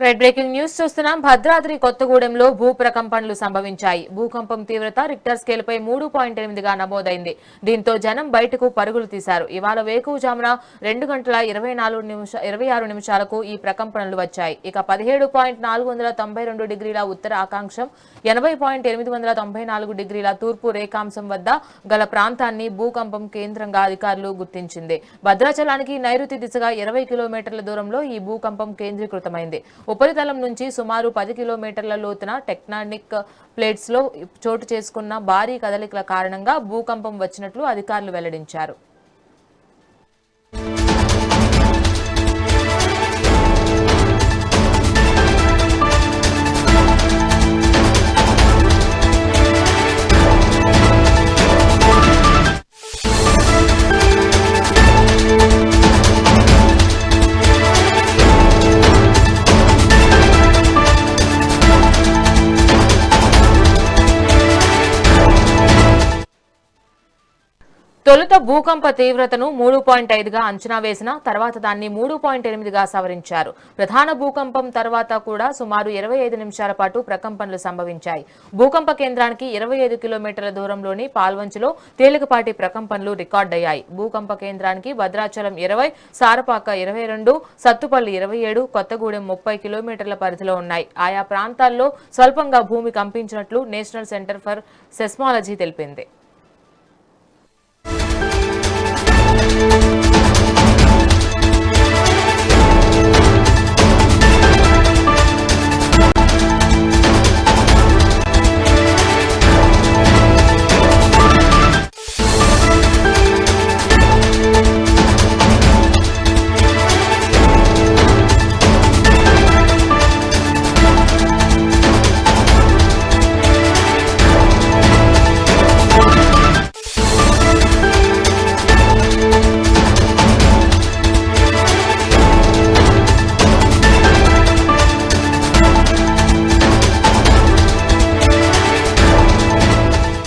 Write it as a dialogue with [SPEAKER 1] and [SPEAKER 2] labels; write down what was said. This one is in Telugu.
[SPEAKER 1] రైట్ బ్రేకింగ్ న్యూస్ చూస్తున్నాం. భద్రాద్రి కొత్తగూడెంలో భూ ప్రకంపనలు సంభవించాయి. భూకంపం తీవ్రత రిక్టర్ స్కేల్పై 3.8గా నమోదైంది. దీంతో జనం బయటకు పరుగులు తీశారు. ఇవాళ వేకువజామున 2 గంటల 26 నిమిషాలకు ఈ ప్రకంపనలు వచ్చాయి. ఇక 17.492 డిగ్రీల ఉత్తర అక్షాంశం, 80.894 డిగ్రీల తూర్పు రేఖాంశం వద్ద గల ప్రాంతాన్ని భూకంపం కేంద్రంగా అధికారులు గుర్తించింది. భద్రాచలానికి నైరుతి దిశగా 20 కిలోమీటర్ల దూరంలో ఈ భూకంపం కేంద్రీకృతమైంది. ఉపరితలం నుంచి సుమారు 10 కిలోమీటర్ల లోతున టెక్టానిక్ ప్లేట్స్ లో చోటు చేసుకున్న భారీ కదలికల కారణంగా భూకంపం వచ్చినట్లు అధికారులు వెల్లడించారు. తొలుత భూకంప తీవ్రతను 3.5గా అంచనా వేసిన తర్వాత దాన్ని 3.8గా సవరించారు. ప్రధాన భూకంపం తర్వాత కూడా సుమారు 25 నిమిషాల పాటు ప్రకంపనలు సంభవించాయి. భూకంప కేంద్రానికి 25 కిలోమీటర్ల దూరంలోని పాల్వంచులో తేలికపాటి ప్రకంపనలు రికార్డయ్యాయి. భూకంప కేంద్రానికి భద్రాచలం 20, సారపాక 22, సత్తుపల్లి 27, కొత్తగూడెం 30 కిలోమీటర్ల పరిధిలో ఉన్నాయి. ఆయా ప్రాంతాల్లో స్వల్పంగా భూమి కంపించినట్లు నేషనల్ సెంటర్ ఫర్ సెస్మాలజీ తెలిపింది.